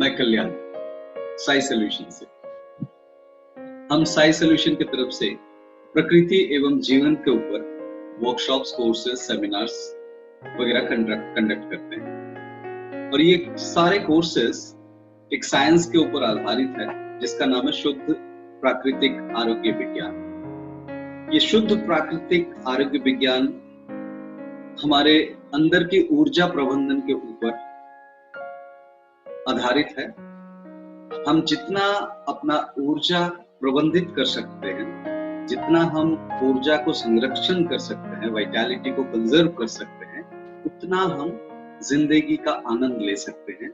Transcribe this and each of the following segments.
मैं कल्याण, साई सॉल्यूशन से। हम साई सॉल्यूशन की तरफ से प्रकृति एवं जीवन के ऊपर वर्कशॉप्स, कोर्सेज, सेमिनार्स वगैरह कंडक्ट करते हैं। और ये सारे कोर्सेज एक साइंस के ऊपर आधारित है जिसका नाम है शुद्ध प्राकृतिक आरोग्य विज्ञान। ये शुद्ध प्राकृतिक आरोग्य विज्ञान हमारे अंदर की ऊर्जा प्रबंधन के ऊपर आधारित है। हम जितना अपना ऊर्जा प्रबंधित कर सकते हैं, जितना हम ऊर्जा को संरक्षण कर सकते हैं, वाइटैलिटी को कंजर्व कर सकते हैं, उतना हम जिंदगी का आनंद ले सकते हैं।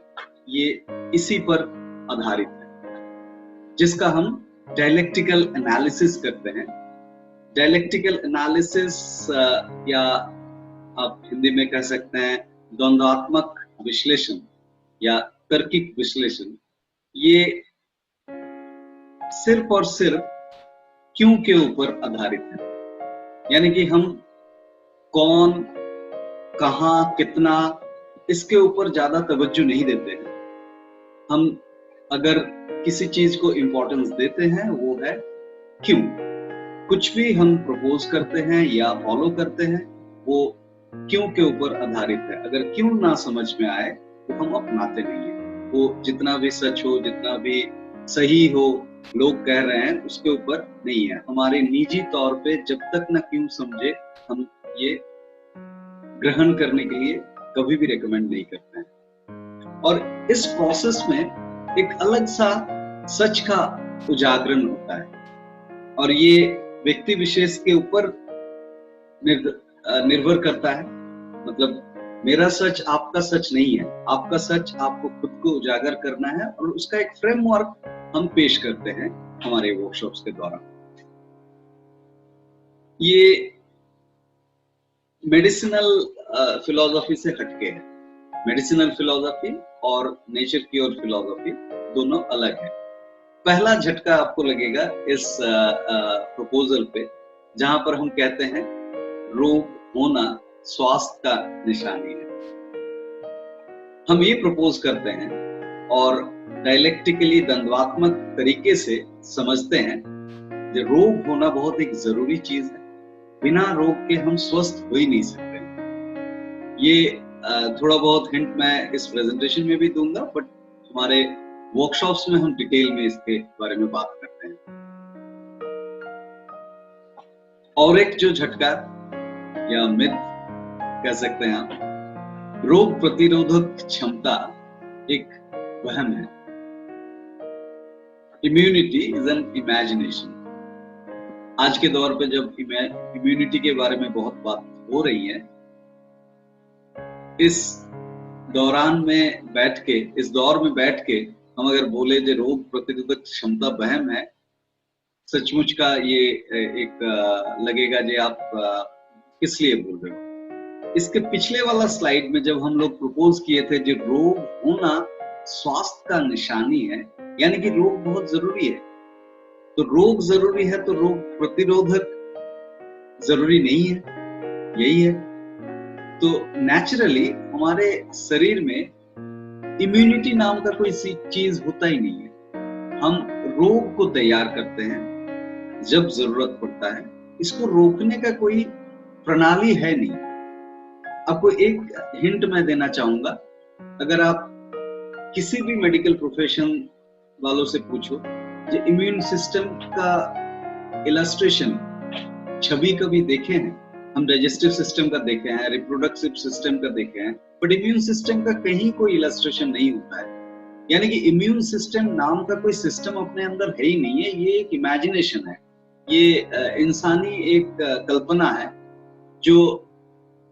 ये इसी पर आधारित है, जिसका हम डायलेक्टिकल एनालिसिस करते हैं। डायलेक्टिकल एनालिसिस या आप हिंदी में कह सकते हैं द्वंद्वात्मक विश्लेषण या तार्किक विश्लेषण, ये सिर्फ और सिर्फ क्यों के ऊपर आधारित है। यानी कि हम कौन, कहां, कितना, इसके ऊपर ज्यादा तवज्जो नहीं देते हैं। हम अगर किसी चीज को इंपॉर्टेंस देते हैं वो है क्यों। कुछ भी हम प्रपोज करते हैं या फॉलो करते हैं वो क्यों के ऊपर आधारित है। अगर क्यों ना समझ में आए तो हम अपनाते नहीं है। वो जितना भी सच हो, जितना भी सही हो, लोग कह रहे हैं, उसके ऊपर नहीं है। हमारे निजी तौर पे जब तक ना क्यों समझे हम ये ग्रहण करने के लिए कभी भी रेकमेंड नहीं करते हैं। और इस प्रोसेस में एक अलग सा सच का उजागरण होता है और ये व्यक्ति विशेष के ऊपर निर्भर करता है। मतलब मेरा सच आपका सच नहीं है, आपका सच आपको खुद को उजागर करना है और उसका एक फ्रेमवर्क हम पेश करते हैं हमारे वर्कशॉप्स के द्वारा। ये मेडिसिनल फिलॉसफी से हटके है। मेडिसिनल फिलॉसफी और नेचर की और फिलॉसफी दोनों अलग है। पहला झटका आपको लगेगा इस प्रपोजल पे, जहां पर हम कहते हैं रोग होना स्वास्थ्य का निशानी है। हम ये प्रपोज करते हैं और डायलेक्टिकली द्वंद्वात्मक तरीके से समझते हैं कि रोग होना बहुत एक जरूरी चीज है। बिना रोग के हम स्वस्थ हो ही नहीं सकते। ये थोड़ा बहुत हिंट मैं इस प्रेजेंटेशन में भी दूंगा, बट हमारे वर्कशॉप्स में हम डिटेल में इसके बारे में बात करते हैं। और एक जो झटका या मिथ कह सकते हैं आप, रोग प्रतिरोधक क्षमता एक वहम है। Immunity is an imagination. आज के दौर पे जब इम्यूनिटी के बारे में बहुत बात हो रही है, इस दौर में बैठ के हम अगर बोले जो रोग प्रतिरोधक क्षमता वहम है, सचमुच का ये एक लगेगा जो आप किस लिए बोल रहे हो। इसके पिछले वाला स्लाइड में जब हम लोग प्रपोज किए थे जो रोग होना स्वास्थ्य का निशानी है, यानी कि रोग बहुत जरूरी है। तो रोग जरूरी है तो रोग प्रतिरोधक जरूरी नहीं है, यही है। तो नेचुरली हमारे शरीर में इम्यूनिटी नाम का कोई सी चीज होता ही नहीं है। हम रोग को तैयार करते हैं जब जरूरत पड़ता है। इसको रोकने का कोई प्रणाली है नहीं। आपको एक हिंट मैं देना चाहूंगा, अगर आप किसी भी मेडिकल प्रोफेशन वालों से पूछो जो इम्यून सिस्टम का इलस्ट्रेशन छवि कभी देखे हैं, हम डाइजेस्टिव सिस्टम का देखे हैं, रिप्रोडक्टिव सिस्टम का देखे हैं, बट इम्यून सिस्टम का कहीं कोई इलस्ट्रेशन नहीं होता है। यानी कि इम्यून सिस्टम नाम का कोई सिस्टम अपने अंदर है ही नहीं है। ये एक इमेजिनेशन है, ये इंसानी एक कल्पना है जो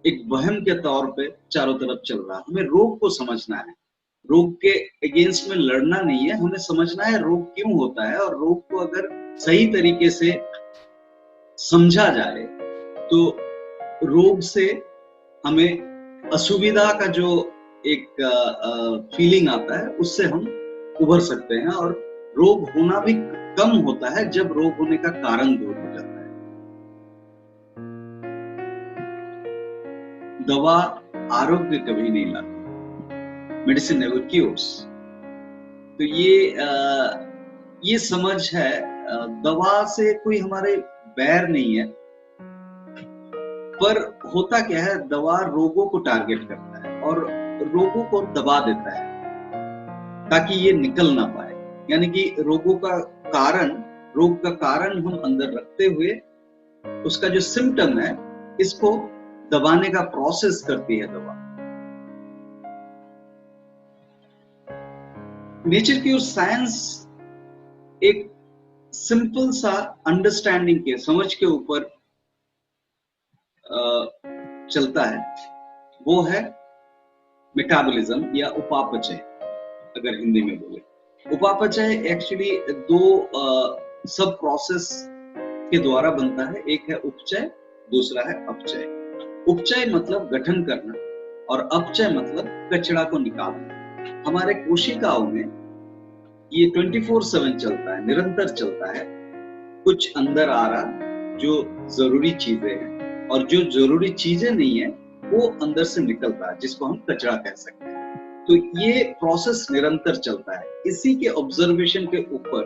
एक वहम के तौर पे चारों तरफ चल रहा है। हमें रोग को समझना है, रोग के अगेंस्ट में लड़ना नहीं है। हमें समझना है रोग क्यों होता है, और रोग को अगर सही तरीके से समझा जाए तो रोग से हमें असुविधा का जो एक फीलिंग आता है उससे हम उभर सकते हैं, और रोग होना भी कम होता है जब रोग होने का कारण दूर हो जाता है। दवा आरोग्य कभी नहीं लाती, मेडिसिन नेवर क्यूर्स। तो ये समझ है। दवा से कोई हमारे बैर नहीं है, पर होता क्या है, दवा रोगों को टारगेट करता है और रोगों को दबा देता है ताकि ये निकल ना पाए। यानी कि रोग का कारण हम अंदर रखते हुए उसका जो सिम्टम है इसको दबाने का प्रोसेस करती है दवा। नेचर की साइंस एक सिंपल सा अंडरस्टैंडिंग के, समझ के ऊपर चलता है, वो है मेटाबॉलिज्म या उपापचय। अगर हिंदी में बोले, उपापचय एक्चुअली दो सब प्रोसेस के द्वारा बनता है। एक है उपचय, दूसरा है अपचय। उपचय मतलब गठन करना और अपचय मतलब कचरा को निकालना। हमारे कोशिकाओं में ये 24/7 चलता है, निरंतर चलता है। कुछ अंदर आ रहा जो जरूरी चीजें हैं और जो जरूरी चीजें नहीं है वो अंदर से निकलता है, जिसको हम कचरा कह सकते हैं। तो ये प्रोसेस निरंतर चलता है। इसी के ऑब्जर्वेशन के ऊपर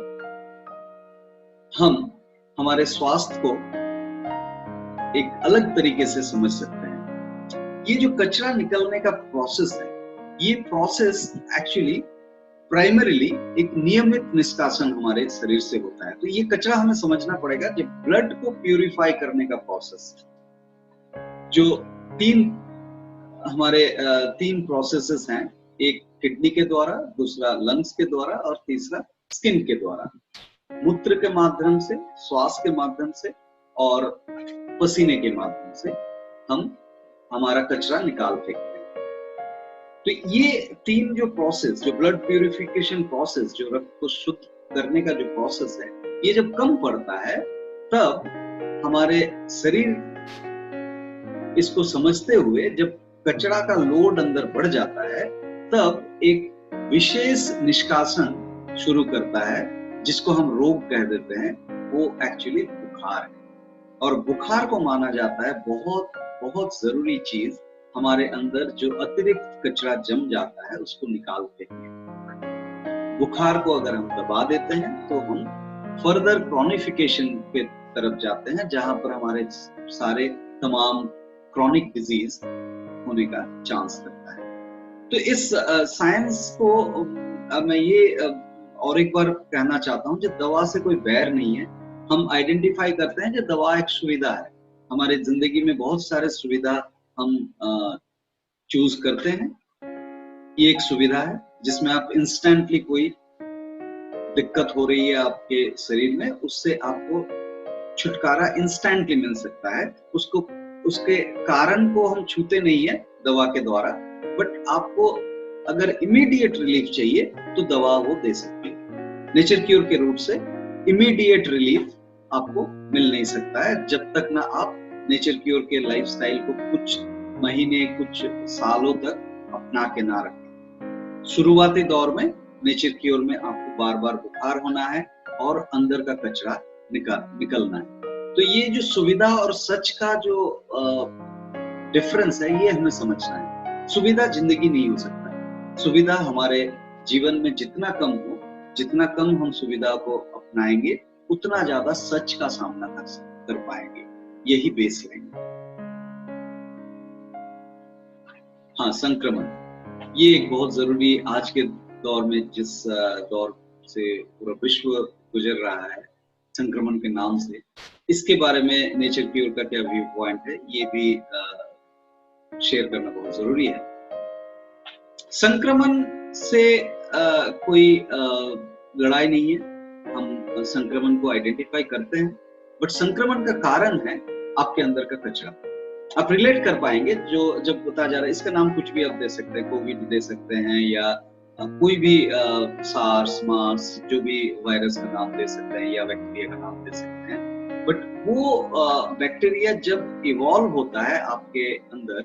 हम हमारे स्वास्थ्य को एक अलग तरीके से समझ सकते हैं। ये जो कचरा निकलने का प्रोसेस है, ये प्रोसेस एक्चुअली प्राइमरीली एक नियमित निष्कासन हमारे शरीर से होता है। तो ये कचरा हमें समझना पड़ेगा कि ब्लड को प्यूरिफाई करने का प्रोसेस, जो तीन प्रोसेसेस हैं, एक किडनी के द्वारा, दूसरा लंग्स के द्वारा और तीसरा स्किन के द्वारा। मूत्र के माध्यम से, श्वास के माध्यम से और पसीने के माध्यम से हम हमारा कचरा निकाल फेंकते हैं। तो ये तीन जो प्रोसेस, जो ब्लड प्यूरिफिकेशन प्रोसेस, जो रक्त को शुद्ध करने का जो प्रोसेस है, ये जब कम पड़ता है तब हमारे शरीर इसको समझते हुए जब कचरा का लोड अंदर बढ़ जाता है तब एक विशेष निष्कासन शुरू करता है, जिसको हम रोग कह देते हैं। वो एक्चुअली बुखार है और बुखार को माना जाता है बहुत बहुत जरूरी चीज। हमारे अंदर जो अतिरिक्त कचरा जम जाता है उसको निकाल फेंकने। बुखार को अगर हम दबा देते हैं तो हम फर्दर क्रॉनिफिकेशन के तरफ जाते हैं, जहां पर हमारे सारे तमाम क्रॉनिक डिजीज होने का चांस रहता है। तो इस साइंस को मैं ये और एक बार कहना चाहता हूँ कि दवा से कोई बैर नहीं है। हम आइडेंटिफाई करते हैं कि दवा एक सुविधा है। हमारे जिंदगी में बहुत सारे सुविधा हम चूज करते हैं। ये एक सुविधा है जिसमें आप इंस्टेंटली कोई दिक्कत हो रही है आपके शरीर में, उससे आपको छुटकारा इंस्टेंटली मिल सकता है। उसके कारण को हम छूते नहीं है दवा के द्वारा, बट आपको अगर इमीडिएट रिलीफ चाहिए तो दवा वो दे सकती है। नेचर क्योर के रूप से इमीडिएट रिलीफ आपको मिल नहीं सकता है जब तक ना आप नेचर क्योर के लाइफस्टाइल को कुछ महीने, कुछ सालों तक अपना के ना रखें। शुरुआती दौर में नेचर क्योर में आपको बार बार बुखार होना है और अंदर का कचरा निकलना है। तो ये जो सुविधा और सच का जो डिफरेंस है, ये हमें समझना है। सुविधा जिंदगी नहीं हो सकता। सुविधा हमारे जीवन में जितना कम हो, जितना कम हम सुविधा को अपनाएंगे, उतना ज्यादा सच का सामना कर पाएंगे। यही बेस लाइन। हाँ, संक्रमण ये एक बहुत जरूरी, आज के दौर में जिस दौर से पूरा विश्व गुजर रहा है संक्रमण के नाम से, इसके बारे में नेचर क्योर का क्या व्यू पॉइंट है ये भी शेयर करना बहुत जरूरी है। संक्रमण से कोई लड़ाई नहीं है। हम संक्रमण को आइडेंटिफाई करते हैं, बट संक्रमण का कारण है आपके अंदर का कचरा। आप रिलेट कर पाएंगे जो जब बताया जा रहा है, इसका नाम कुछ भी आप दे सकते हैं, कोविड दे सकते हैं या कोई भी सार्स, मार्स, जो भी वायरस का नाम दे सकते हैं या बैक्टीरिया का नाम दे सकते हैं। बट वो बैक्टीरिया जब इवॉल्व होता है आपके अंदर,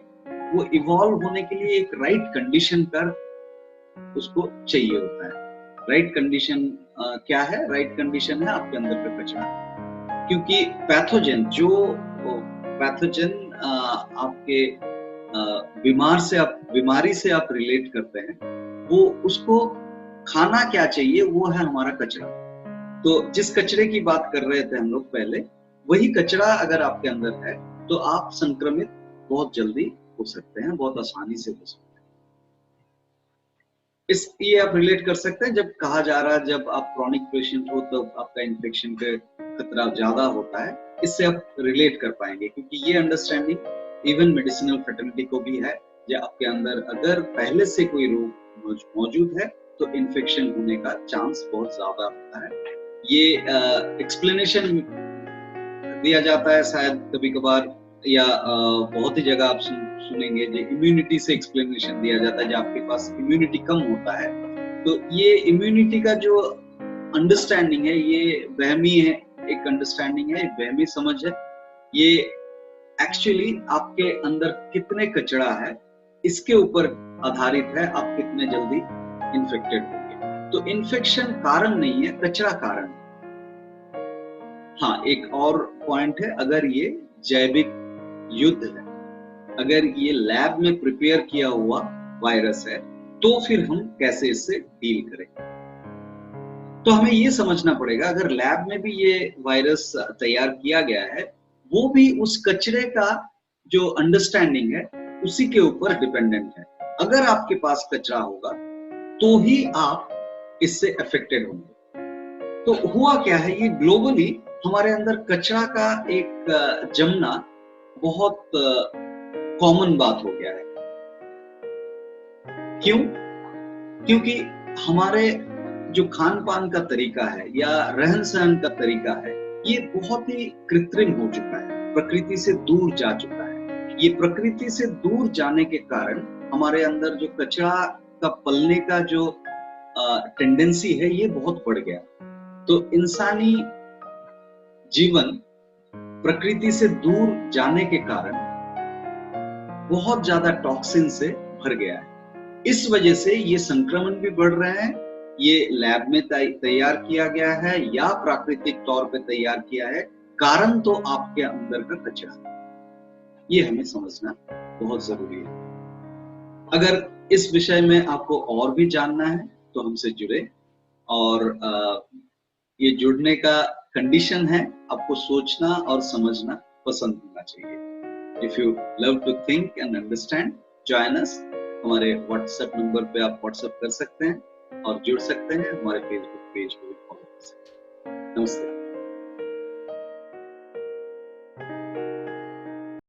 वो इवॉल्व होने के लिए एक राइट कंडीशन पर उसको चाहिए होता है। राइट कंडीशन क्या है? राइट कंडीशन है आपके अंदर का कचरा। क्योंकि पैथोजन आपके बीमारी से आप रिलेट करते हैं, वो उसको खाना क्या चाहिए, वो है हमारा कचरा। तो जिस कचरे की बात कर रहे थे हम लोग पहले, वही कचरा अगर आपके अंदर है तो आप संक्रमित बहुत जल्दी हो सकते हैं, बहुत आसानी से हो सकते हैं। ये आप रिलेट कर सकते हैं, जब कहा जा रहा है जब आप क्रॉनिक पेशेंट हो तो आपका इन्फेक्शन का खतरा ज्यादा होता है, इससे आप रिलेट कर पाएंगे, क्योंकि ये अंडरस्टैंडिंग इवन मेडिसिनल फ्रेटर्निटी को भी है। जो आपके अंदर अगर पहले से कोई रोग मौजूद है तो इन्फेक्शन होने का चांस बहुत ज्यादा होता है। ये एक्सप्लेनेशन दिया जाता है शायद कभी कभार, या बहुत ही जगह आप सुनेंगे जो इम्यूनिटी से एक्सप्लेनेशन दिया जाता है, जब आपके पास इम्यूनिटी कम होता है। तो ये इम्यूनिटी का जो अंडरस्टैंडिंग है, ये वहमी है, एक अंडरस्टैंडिंग है, एक वहमी समझ है। ये एक्चुअली आपके अंदर कितने कचरा है इसके ऊपर आधारित है, आप कितने जल्दी इन्फेक्टेड होंगे। तो इन्फेक्शन कारण नहीं है, कचरा कारण है। हाँ, एक और पॉइंट है, अगर ये जैविक युद्ध है, अगर ये लैब में प्रिपेयर किया हुआ वायरस है, तो फिर हम कैसे इससे डील करें। तो हमें ये समझना पड़ेगा, अगर लैब में भी ये वायरस तैयार किया गया है, वो भी उस कचरे का जो अंडरस्टैंडिंग है उसी के ऊपर डिपेंडेंट है। अगर आपके पास कचरा होगा तो ही आप इससे अफेक्टेड होंगे। तो हुआ क्या है, ये ग्लोबली हमारे अंदर कचरा का एक जमना बहुत कॉमन बात हो गया है। क्यों? क्योंकि हमारे जो खान पान का तरीका है या रहन सहन का तरीका है, ये बहुत ही कृत्रिम हो चुका है, प्रकृति से दूर जा चुका है। ये प्रकृति से दूर जाने के कारण हमारे अंदर जो कचरा का पलने का जो टेंडेंसी है, ये बहुत बढ़ गया। तो इंसानी जीवन प्रकृति से दूर जाने के कारण बहुत ज्यादा टॉक्सिन से भर गया है। इस वजह से ये संक्रमण भी बढ़ रहे हैं। ये लैब में तैयार किया गया है या प्राकृतिक तौर पे तैयार किया है, कारण तो आपके अंदर का कचरा। ये हमें समझना बहुत जरूरी है। अगर इस विषय में आपको और भी जानना है तो हमसे जुड़े, और ये जुड़ने का कंडीशन है आपको सोचना और समझना पसंद होना चाहिए। If you love to think and understand, join us। हमारे व्हाट्सएप नंबर पे आप व्हाट्सएप कर सकते हैं और जुड़ सकते हैं, हमारे फेसबुक पेज को भी फॉलो कर सकते हैं। नमस्ते।